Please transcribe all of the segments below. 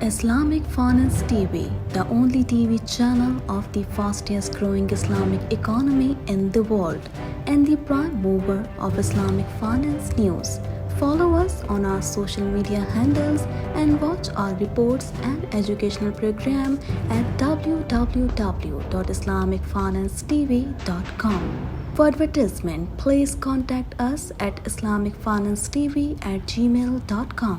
Islamic Finance TV, the only TV channel of the fastest growing Islamic economy in the world and the prime mover of Islamic finance news. Follow us on our social media handles and watch our reports and educational program at www.islamicfinancetv.com. For advertisement, please contact us at islamicfinancetv@gmail.com.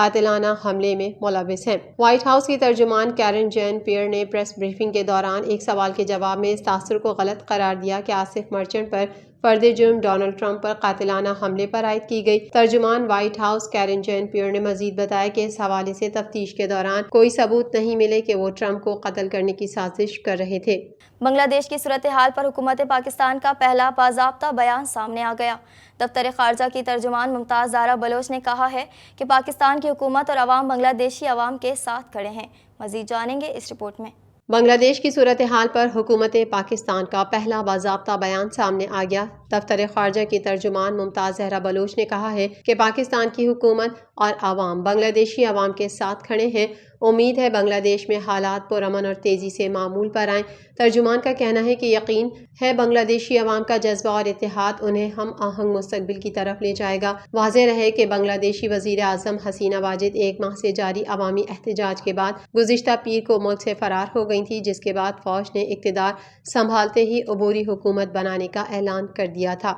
قاتلانہ حملے میں ملوث ہیں۔ White house کی ترجمان Keran Jain pair نے press briefing کے دوران ایک سوال کے جواب میں اس تاثر کو غلط قرار دیا کہ آصف مرچنٹ پر فرد جرم ڈونلڈ ٹرمپ پر قاتلانہ حملے پر عائد کی گئی۔ ترجمان white house Keran Jain pair نے مزید بتایا کہ اس حوالے سے تفتیش کے دوران کوئی ثبوت نہیں ملے کہ وہ ٹرمپ کو قتل کرنے کی سازش کر رہے تھے۔ بنگلہ دیش کی صورتحال پر حکومت پاکستان کا پہلا باضابطہ بیان سامنے آ گیا۔ دفتر خارجہ کی ترجمان ممتاز زہرا بلوچ نے کہا ہے کہ پاکستان کی حکومت اور عوام بنگلہ دیشی عوام کے ساتھ کھڑے ہیں۔ مزید جانیں گے اس رپورٹ میں۔ بنگلہ دیش کی صورتحال پر حکومت پاکستان کا پہلا باضابطہ بیان سامنے آ گیا۔ دفتر خارجہ کی ترجمان ممتاز زہرا بلوچ نے کہا ہے کہ پاکستان کی حکومت اور عوام بنگلہ دیشی عوام کے ساتھ کھڑے ہیں۔ امید ہے بنگلہ دیش میں حالات پرامن اور تیزی سے معمول پر آئیں۔ ترجمان کا کہنا ہے کہ یقین ہے بنگلہ دیشی عوام کا جذبہ اور اتحاد انہیں ہم آہنگ مستقبل کی طرف لے جائے گا۔ واضح رہے کہ بنگلہ دیشی وزیر اعظم حسینہ واجد 1 ماہ سے جاری عوامی احتجاج کے بعد گزشتہ پیر کو ملک سے فرار ہو گئی تھی، جس کے بعد فوج نے اقتدار سنبھالتے ہی عبوری حکومت بنانے کا اعلان کر دیا تھا۔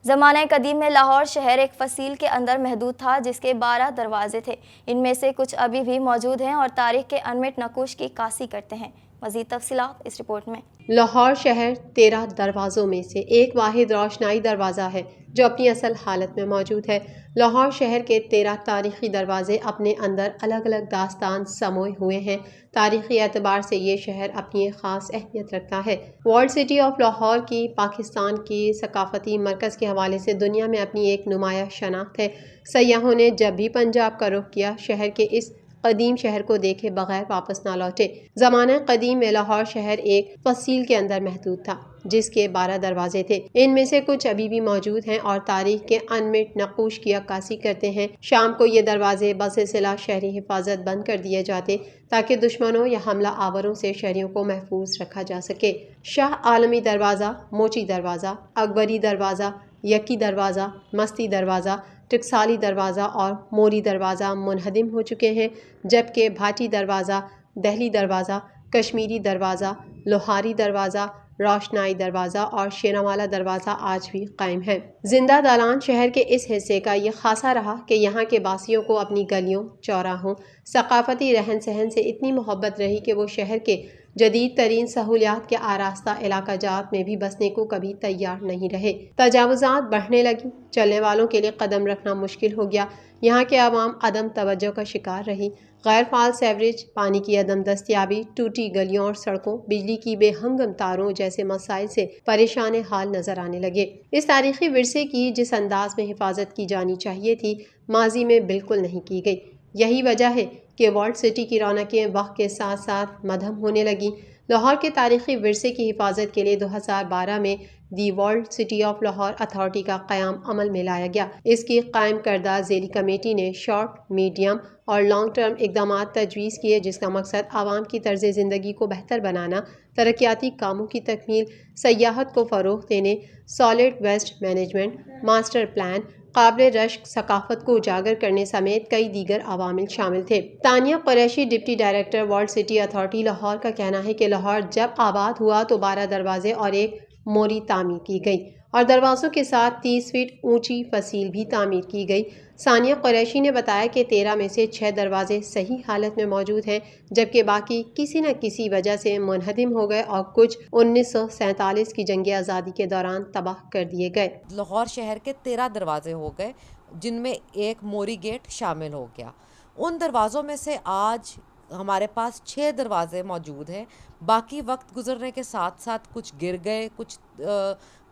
زمانہ قدیم میں لاہور شہر ایک فصیل کے اندر محدود تھا جس کے 12 دروازے تھے۔ ان میں سے کچھ ابھی بھی موجود ہیں اور تاریخ کے انمٹ نقوش کی عکاسی کرتے ہیں۔ مزید تفصیلات اس رپورٹ میں۔ لاہور شہر 13 دروازوں میں سے ایک واحد روشنائی دروازہ ہے جو اپنی اصل حالت میں موجود ہے۔ لاہور شہر کے 13 تاریخی دروازے اپنے اندر الگ الگ داستان سموئے ہوئے ہیں۔ تاریخی اعتبار سے یہ شہر اپنی ایک خاص اہمیت رکھتا ہے۔ ورلڈ سٹی آف لاہور کی پاکستان کی ثقافتی مرکز کے حوالے سے دنیا میں اپنی ایک نمایاں شناخت ہے۔ سیاحوں نے جب بھی پنجاب کا رخ کیا شہر کے اس قدیم شہر کو دیکھے بغیر واپس نہ لوٹے۔ زمانہ قدیم میں لاہور شہر ایک فصیل کے اندر محدود تھا جس کے 12 دروازے تھے۔ ان میں سے کچھ ابھی بھی موجود ہیں اور تاریخ کے انمٹ نقوش کی عکاسی کرتے ہیں۔ شام کو یہ دروازے بسلسلہ شہری حفاظت بند کر دیے جاتے تاکہ دشمنوں یا حملہ آوروں سے شہریوں کو محفوظ رکھا جا سکے۔ شاہ عالمی دروازہ، موچی دروازہ، اکبری دروازہ، یکی دروازہ، مستی دروازہ، ٹکسالی دروازہ اور موری دروازہ منہدم ہو چکے ہیں، جبکہ بھاٹی دروازہ، دہلی دروازہ، کشمیری دروازہ، لوہاری دروازہ، روشنائی دروازہ اور شیراوالا دروازہ آج بھی قائم ہے۔ زندہ دالان شہر کے اس حصے کا یہ خاصہ رہا کہ یہاں کے باسیوں کو اپنی گلیوں، چوراہوں، ثقافتی رہن سہن سے اتنی محبت رہی کہ وہ شہر کے جدید ترین سہولیات کے آراستہ علاقہ جات میں بھی بسنے کو کبھی تیار نہیں رہے۔ تجاوزات بڑھنے لگی، چلنے والوں کے لیے قدم رکھنا مشکل ہو گیا۔ یہاں کے عوام عدم توجہ کا شکار رہی۔ غیر فعال سیوریج، پانی کی عدم دستیابی، ٹوٹی گلیوں اور سڑکوں، بجلی کی بے ہنگم تاروں جیسے مسائل سے پریشان حال نظر آنے لگے۔ اس تاریخی ورثے کی جس انداز میں حفاظت کی جانی چاہیے تھی ماضی میں بالکل نہیں کی گئی۔ یہی وجہ ہے کہ ورلڈ سٹی کی رونقیں وقت کے ساتھ ساتھ مدھم ہونے لگیں۔ لاہور کے تاریخی ورثے کی حفاظت کے لیے 2012 میں دی world city of Lahore authority کا قیام عمل میں لایا گیا۔ اس کی قائم کردہ ذیلی کمیٹی نے شارٹ، میڈیم اور لانگ ٹرم اقدامات تجویز کیے جس کا مقصد عوام کی طرز زندگی کو بہتر بنانا، ترقیاتی کاموں کی تکمیل، سیاحت کو فروغ دینے، solid waste management, master plan, قابل رشک ثقافت کو اجاگر کرنے سمیت کئی دیگر عوامل شامل تھے۔ Tania Qureshi deputy director world city authority Lahore کا کہنا ہے کہ لاہور جب آباد ہوا تو 12 دروازے اور ایک موری تعمیر کی گئی اور دروازوں کے ساتھ 30 فٹ اونچی فصیل بھی تعمیر کی گئی۔ ثانیہ قریشی نے بتایا کہ 13 میں سے 6 دروازے صحیح حالت میں موجود ہیں جبکہ باقی کسی نہ کسی وجہ سے منہدم ہو گئے اور کچھ 1947 کی جنگ آزادی کے دوران تباہ کر دیے گئے۔ لاہور شہر کے 13 دروازے ہو گئے جن میں ایک موری گیٹ شامل ہو گیا۔ ان دروازوں میں سے آج ہمارے پاس 6 دروازے موجود ہیں۔ باقی وقت گزرنے کے ساتھ ساتھ کچھ گر گئے،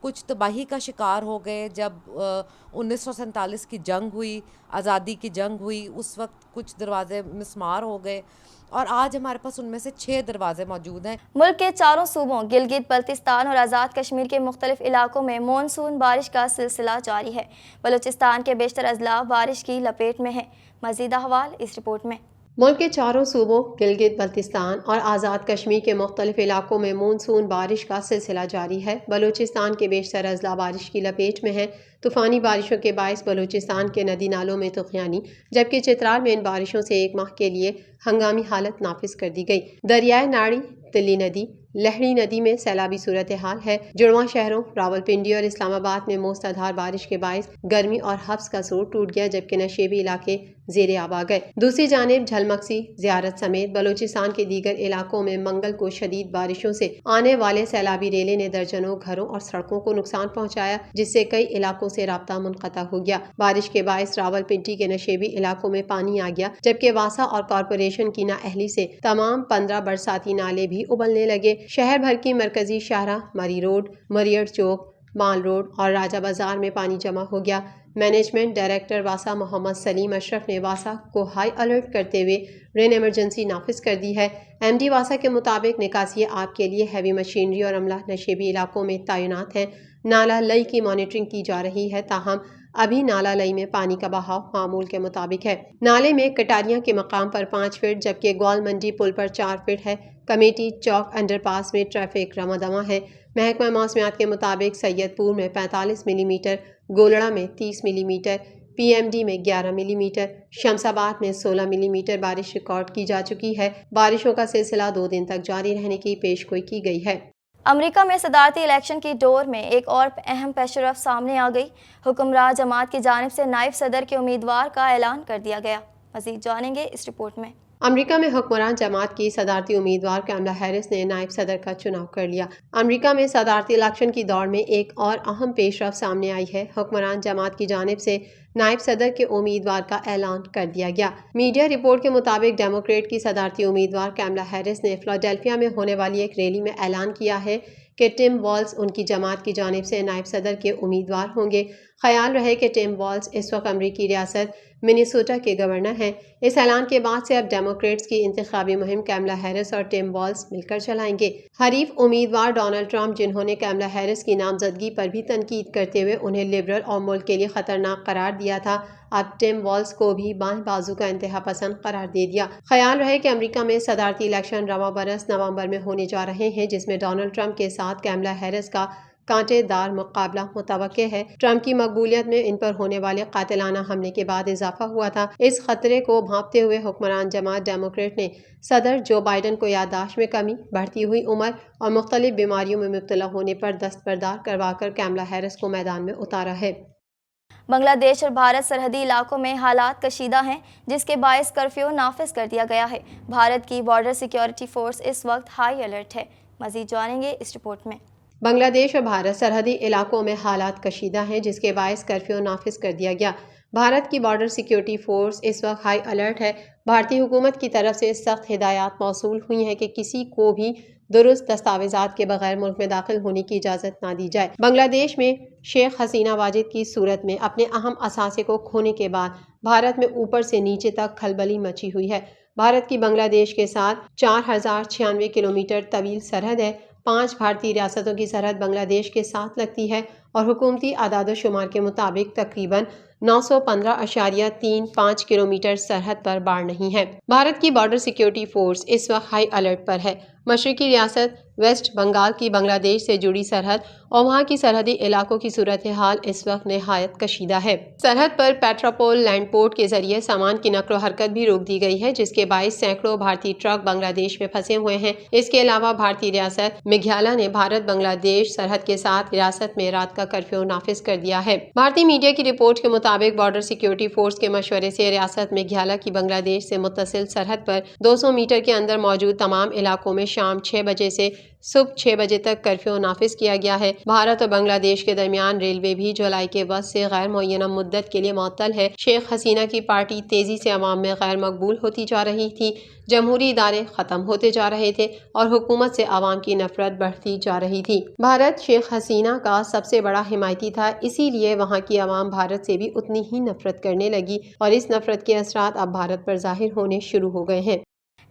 کچھ تباہی کا شکار ہو گئے۔ جب 1947 کی جنگ ہوئی، آزادی کی جنگ ہوئی، اس وقت کچھ دروازے مسمار ہو گئے اور آج ہمارے پاس ان میں سے 6 دروازے موجود ہیں۔ ملک کے چاروں صوبوں گلگت بلتستان اور آزاد کشمیر کے مختلف علاقوں میں مونسون بارش کا سلسلہ جاری ہے۔ بلوچستان کے بیشتر اضلاع بارش کی لپیٹ میں ہیں۔ مزید احوال اس رپورٹ میں۔ ملک کے چاروں صوبوں گلگت بلتستان اور آزاد کشمیر کے مختلف علاقوں میں مونسون بارش کا سلسلہ جاری ہے۔ بلوچستان کے بیشتر اضلاع بارش کی لپیٹ میں ہیں۔ طوفانی بارشوں کے باعث بلوچستان کے ندی نالوں میں طغیانی، جبکہ چترال میں ان بارشوں سے 1 ماہ کے لیے ہنگامی حالت نافذ کر دی گئی۔ دریائے ناڑی، تلی ندی، لہڑی ندی میں سیلابی صورتحال ہے۔ جڑواں شہروں راولپنڈی اور اسلام آباد میں موسلادھار بارش کے باعث گرمی اور حبس کا زور ٹوٹ گیا، جبکہ نشیبی علاقے زیر آب آ گئے۔ دوسری جانب جھلمکسی، زیارت سمیت بلوچستان کے دیگر علاقوں میں منگل کو شدید بارشوں سے آنے والے سیلابی ریلے نے درجنوں گھروں اور سڑکوں کو نقصان پہنچایا، جس سے کئی علاقوں سے رابطہ منقطع ہو گیا۔ بارش کے باعث راولپنڈی کے نشیبی علاقوں میں پانی آ گیا، جبکہ واسا اور کارپوریشن کی نااہلی سے تمام 15 برساتی نالے بھی ابلنے لگے۔ شہر بھر کی مرکزی شاہراہ، مری روڈ، مریڑ چوک، مال روڈ اور راجہ بازار میں پانی جمع ہو گیا۔ مینجمنٹ ڈائریکٹر واسا محمد سلیم اشرف نے واسا کو ہائی الرٹ کرتے ہوئے رین ایمرجنسی نافذ کر دی ہے۔ ایم ڈی واسا کے مطابق نکاسی آب کے لیے ہیوی مشینری اور عملہ نشیبی علاقوں میں تعینات ہیں۔ نالہ لئی کی مانیٹرنگ کی جا رہی ہے، تاہم ابھی نالہ لئی میں پانی کا بہاؤ معمول کے مطابق ہے۔ نالے میں کٹاریاں کے مقام پر 5 فٹ جبکہ گوال منڈی پل پر 4 فٹ ہے۔ کمیٹی چوک انڈر پاس میں ٹریفک رواں دواں ہے۔ محکمہ موسمیات کے مطابق سید پور میں 45 ملی میٹر، گولڑا میں 30 ملی میٹر، پی ایم ڈی میں 11 ملی میٹر، شمس آباد میں 16 ملی میٹر بارش ریکارڈ کی جا چکی ہے۔ بارشوں کا سلسلہ 2 دن تک جاری رہنے کی پیشگوئی کی گئی ہے۔ امریکہ میں صدارتی الیکشن کی ڈور میں ایک اور اہم پیش رفت سامنے آ گئی۔ حکمراں جماعت کی جانب سے نائب صدر کے امیدوار کا اعلان کر دیا گیا۔ مزید جانیں گے اس رپورٹ میں۔ امریکہ میں حکمران جماعت کی صدارتی امیدوار کملا ہیرس نے نائب صدر کا چناؤ کر لیا۔ امریکہ میں صدارتی الیکشن کی دوڑ میں ایک اور اہم پیش رفت سامنے آئی ہے۔ حکمران جماعت کی جانب سے نائب صدر کے امیدوار کا اعلان کر دیا گیا۔ میڈیا رپورٹ کے مطابق ڈیموکریٹ کی صدارتی امیدوار کملا ہیرس نے فلاڈیلفیا میں ہونے والی ایک ریلی میں اعلان کیا ہے کہ ٹم والز ان کی جماعت کی جانب سے نائب صدر کے امیدوار ہوں گے۔ خیال رہے کہ ٹم والز اس وقت امریکی ریاست منیسوٹا کے گورنر ہیں۔ اس اعلان کے بعد سے اب ڈیموکریٹس کی انتخابی مہم کملا ہیرس اور ٹم والز مل کر چلائیں گے۔ حریف امیدوار ڈونلڈ ٹرمپ، جنہوں نے کملا ہیرس کی نامزدگی پر بھی تنقید کرتے ہوئے انہیں لبرل اور ملک کے لیے خطرناک قرار دیا تھا، اب ٹم والز کو بھی بائیں بازو کا انتہا پسند قرار دے دیا۔ خیال رہے کہ امریکہ میں صدارتی الیکشن رواں برس نومبر میں ہونے جا رہے ہیں، جس میں ڈونلڈ ٹرمپ کے ساتھ کملا ہیرس کا کانٹے دار مقابلہ متوقع ہے۔ ٹرمپ کی مقبولیت میں ان پر ہونے والے قاتلانہ حملے کے بعد اضافہ ہوا تھا۔ اس خطرے کو بھانپتے ہوئے حکمران جماعت ڈیموکریٹ نے صدر جو بائیڈن کو یادداشت میں کمی، بڑھتی ہوئی عمر اور مختلف بیماریوں میں مبتلا ہونے پر دستبردار کروا کر کملا ہیرس کو میدان میں اتارا ہے۔ بنگلہ دیش اور بھارت سرحدی علاقوں میں حالات کشیدہ ہیں، جس کے باعث کرفیو نافذ کر دیا گیا ہے۔ بھارت کی بارڈر سیکیورٹی فورس اس وقت ہائی الرٹ ہے۔ مزید جانیں گے اس رپورٹ میں۔ بنگلہ دیش اور بھارت سرحدی علاقوں میں حالات کشیدہ ہیں، جس کے باعث کرفیو نافذ کر دیا گیا۔ بھارت کی بارڈر سیکیورٹی فورس اس وقت ہائی الرٹ ہے۔ بھارتی حکومت کی طرف سے سخت ہدایات موصول ہوئی ہیں کہ کسی کو بھی درست دستاویزات کے بغیر ملک میں داخل ہونے کی اجازت نہ دی جائے۔ بنگلہ دیش میں شیخ حسینہ واجد کی صورت میں اپنے اہم اثاثے کو کھونے کے بعد بھارت میں اوپر سے نیچے تک کھلبلی مچی ہوئی ہے۔ بھارت کی بنگلہ دیش کے ساتھ 4096 کلومیٹر طویل سرحد ہے۔ 5 بھارتی ریاستوں کی سرحد بنگلہ دیش کے ساتھ لگتی ہے اور حکومتی اعداد و شمار کے مطابق تقریباً 915.35 کلومیٹر سرحد پر باڑ نہیں ہے۔ بھارت کی بارڈر سیکیورٹی فورس اس وقت ہائی الرٹ پر ہے۔ مشرقی ریاست ویسٹ بنگال کی بنگلہ دیش سے جڑی سرحد اور وہاں کی سرحدی علاقوں کی صورتحال اس وقت نہایت کشیدہ ہے۔ سرحد پر پیٹراپول لینڈ پورٹ کے ذریعے سامان کی نقل و حرکت بھی روک دی گئی ہے، جس کے باعث سینکڑوں بھارتی ٹرک بنگلہ دیش میں پھنسے ہوئے ہیں۔ اس کے علاوہ بھارتی ریاست میگھالیہ نے بھارت بنگلہ دیش سرحد کے ساتھ ریاست میں رات کا کرفیو نافذ کر دیا ہے۔ بھارتی میڈیا کی رپورٹ کے مطابق بارڈر سیکیورٹی فورس کے مشورے سے ریاست میگھالیہ کی بنگلہ دیش سے متصل سرحد پر 200 میٹر کے اندر موجود تمام علاقوں میں شام 6 بجے سے صبح 6 بجے تک کرفیو نافذ کیا گیا ہے۔ بھارت اور بنگلہ دیش کے درمیان ریلوے بھی جولائی کے وسط سے غیر معینہ مدت کے لیے معطل ہے۔ شیخ حسینہ کی پارٹی تیزی سے عوام میں غیر مقبول ہوتی جا رہی تھی، جمہوری ادارے ختم ہوتے جا رہے تھے اور حکومت سے عوام کی نفرت بڑھتی جا رہی تھی۔ بھارت شیخ حسینہ کا سب سے بڑا حمایتی تھا، اسی لیے وہاں کی عوام بھارت سے بھی اتنی ہی نفرت کرنے لگی اور اس نفرت کے اثرات اب بھارت پر ظاہر ہونے شروع ہو گئے ہیں۔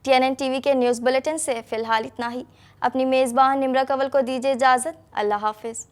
TNN TV کے نیوز بلیٹن سے فی الحال اتنا ہی۔ اپنی میزبان نمرہ کنول کو دیجیے اجازت۔ اللہ حافظ۔